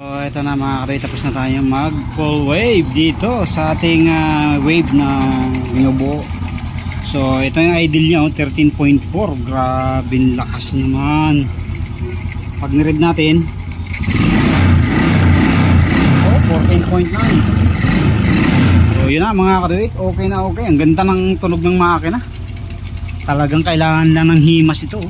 So ito na mga kadoy, tapos na tayong mag full wave dito sa ating wave na binubuo. So ito yung idle niya, 13.4. Grabe lakas naman. Pag nirib natin 14.9. So yun na mga kadoy, okay na okay. Ang ganda ng tunog ng makina. Talagang kailangan lang ng himas ito.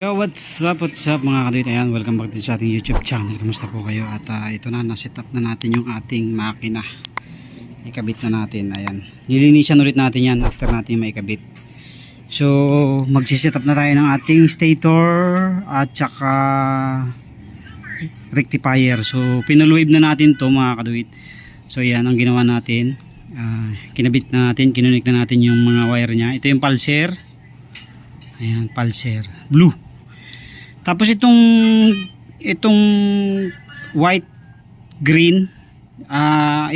Yo, what's up mga kadoy? Ayan, welcome back din sa ating YouTube channel. Kamusta po kayo? At ito na, na-set up na natin yung ating makina. Ikabit na natin. Ayan, nilinisan ulit natin yan after natin maikabit. So magsiset up na tayo ng ating stator at saka rectifier. So pinulwave na natin to mga kadoy. So yan ang ginawa natin. Kinabit na natin, kinunik na natin yung mga wire nya. Ito yung pulser. Ayan, pulser blue. Tapos itong white green,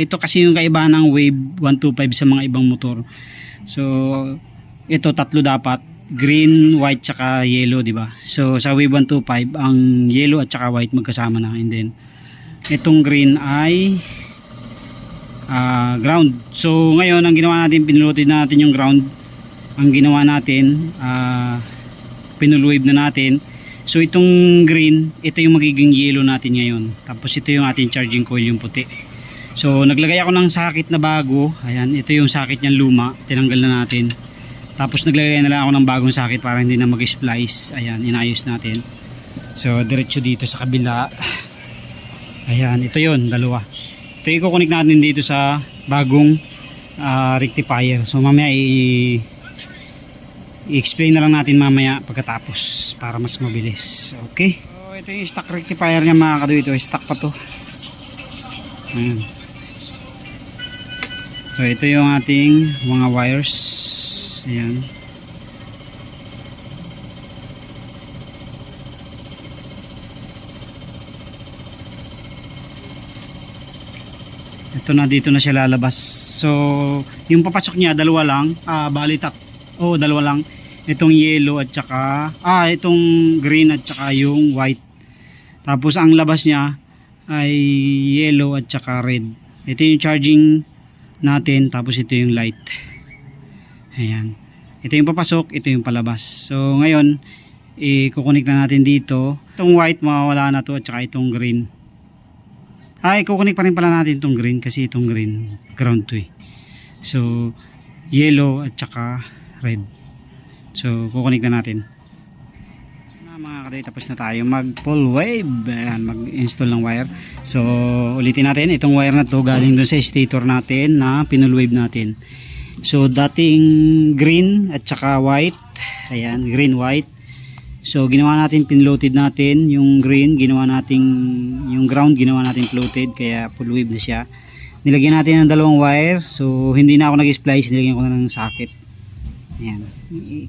ito kasi yung kaibahan ng wave 125 sa mga ibang motor. So ito tatlo dapat, green, white saka yellow, di ba? So sa wave 125 ang yellow at saka white magkasama na, and then itong green ay ground. So ngayon ang ginawa natin, pinulutid natin yung ground. Ang ginawa natin, pinulwave na natin. So itong green, ito yung magiging yellow natin ngayon. Tapos ito yung ating charging coil, yung puti. So naglagay ako ng socket na bago. Ayan, ito yung socket niyang luma, tinanggal na natin. Tapos naglagay na lang ako ng bagong socket para hindi na mag-splice. Ayan, inayos natin. So diretso dito sa kabila. Ayan, ito yun, dalawa. Ito yung kukunik natin dito sa bagong rectifier. So mamaya i-explain na lang natin mamaya pagkatapos para mas mabilis. Okay, so ito yung stock rectifier niya mga kadoy. Ito stock pa to. Ayan. So ito yung ating mga wires. Ayan. Ito na, dito na siya lalabas. So yung papasok niya dalawa lang, dalawa lang. Itong yellow at saka itong green at saka yung white. Tapos ang labas niya ay yellow at saka red. Ito yung charging natin, tapos ito yung light. Ayan. Ito yung papasok, ito yung palabas. So ngayon i-kukunik na natin dito. Itong white mawawala na to at saka itong green. Kukunik pa rin pala natin itong green kasi itong green ground to eh. So yellow at saka red. So kukunik na natin. Mga kadoy, tapos na tayo mag full wave. Ayan, mag-install ng wire. So ulitin natin, itong wire na to galing dun sa stator natin na pinul wave natin. So dating green at saka white. Ayan, green white. So ginawa natin, pinloaded natin yung green, ginawa natin yung ground, ginawa natin floated, kaya full wave na siya. Nilagyan natin ng dalawang wire. So hindi na ako nag-splice, nilagyan ko na ng socket. Ayan,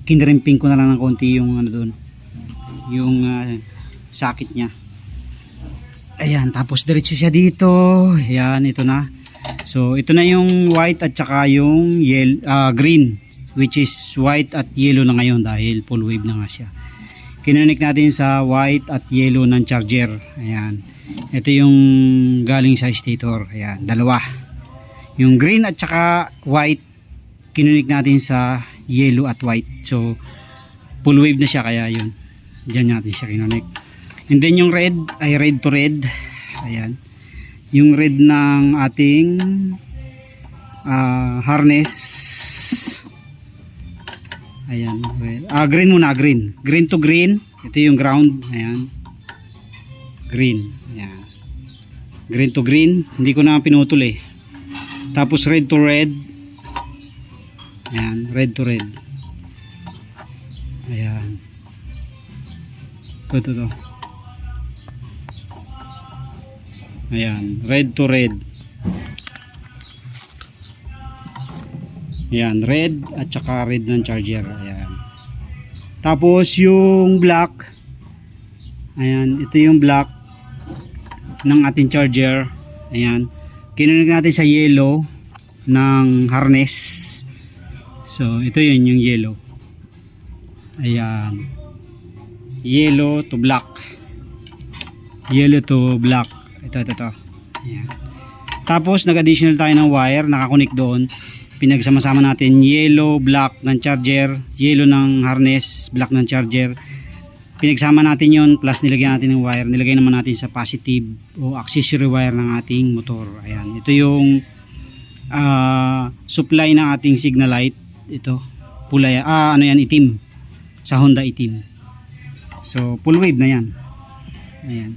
kinrimping ko na lang ng konti yung doon, yung socket nya. Ayan, tapos diretso siya dito. Ayan, ito na. So ito na yung white at saka yung green, which is white at yellow na ngayon dahil full wave na nga siya. Kinunik natin sa white at yellow ng charger. Ayan, ito yung galing sa stator. Ayan, dalawa. Yung green at saka white kinunik natin sa yellow at white. So full wave na siya, kaya yun, dyan natin siya kinunik. And then yung red ay red to red. Ayan, yung red ng ating harness. Ayan, green muna, green to green. Ito yung ground. Ayan, green. Ayan, green to green, hindi ko na pinutol eh. Tapos red to red. Ayan, red to red. Ayan, ito. Ayan, red to red. Ayan, red at saka red ng charger. Ayan. Tapos yung black, ayan, ito yung black. ng ating charger. Ayan, kinunik natin sa yellow ng harness. So ito yun yung yellow. Ayan, yellow to black, yellow to black. Ito. Ayan. Tapos nag additional tayo ng wire, nakakunik doon. Pinagsama-sama natin yellow, black ng charger, yellow ng harness, black ng charger. Pinagsama natin yon, plus nilagyan natin ng wire. Nilagay naman natin sa positive o accessory wire ng ating motor. Ayan, ito yung supply ng ating signal light. Ito pula, ano yan, itim, sa Honda itim. So full wave na yan. Ayan,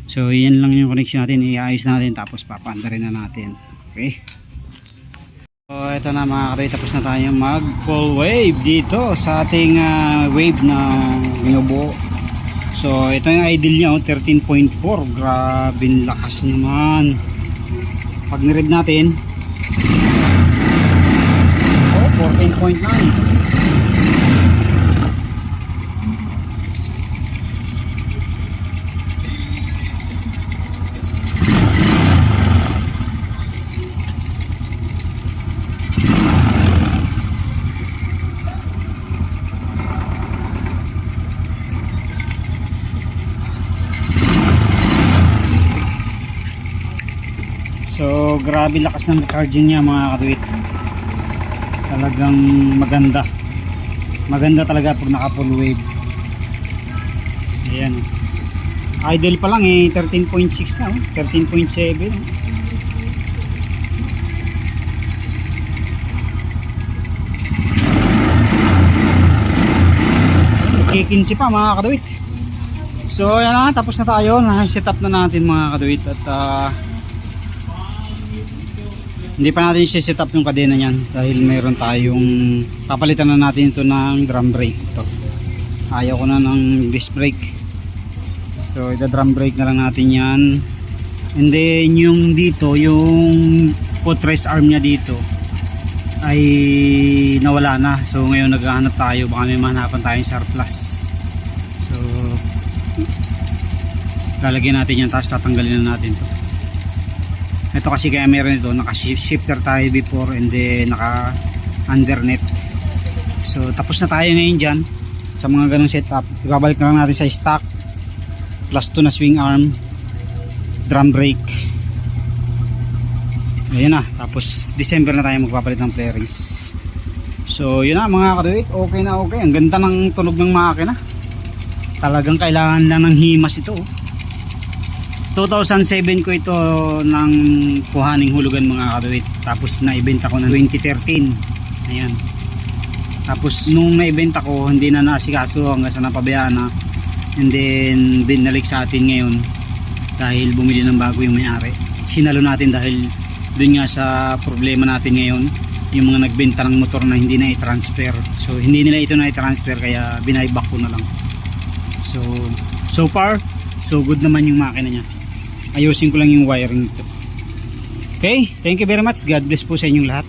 so yan lang yung connection natin. Iayos natin tapos papaandarin na natin. Okay, so ito na mga kadoy, tapos na tayo mag full wave dito sa ating wave na binubuo. So ito yung idle nya, 13.4. Grabe lakas naman. Pag nirev natin 14.9. So grabe lakas ng charging niya mga kaduit. Talagang maganda talaga pag naka full wave. Ayan, idle pa lang 13.6 na 13.7. Kikinsi pa mga kaduit. So yan na, tapos na tayo, na set up na natin mga kaduit. At hindi pa natin set up yung kadena niyan dahil mayroon tayong papalitan na natin ito ng drum brake. Ito, ayaw ko na ng disc brake, so ito drum brake na lang natin yan. And then yung dito, yung footrest arm nya dito ay nawala na. So ngayon naghahanap tayo, baka may mahanapan tayong surplus. So lalagyan natin yan, tapos tatanggalin na natin to. Ito kasi kaya meron ito, naka shifter tayo before and then naka undernet. So tapos na tayo ngayon dyan sa mga ganong setup. Ibabalik na lang natin sa stock, plus 2 na swing arm, drum brake. Ayun na, tapos December na tayo magpapalit ng flarings. So yun na mga kaduit, okay na okay. Ang ganda ng tunog ng makina, talagang kailangan lang ng himas ito. 2007 ko ito ng kuhaning hulugan mga kaduit, tapos naibenta ko ng 2013. Ayan, tapos nung naibenta ko hindi na nasikaso hanggang sa napabayaan na, and then binalik sa atin ngayon dahil bumili ng bago yung may-ari. Sinalo natin dahil dun nga sa problema natin ngayon, yung mga nagbenta ng motor na hindi na i-transfer. So hindi nila ito na i-transfer, kaya binayback ko na lang. So far so good naman yung makina niya. Ayusin ko lang yung wiring nito. Okay, thank you very much. God bless po sa inyong lahat.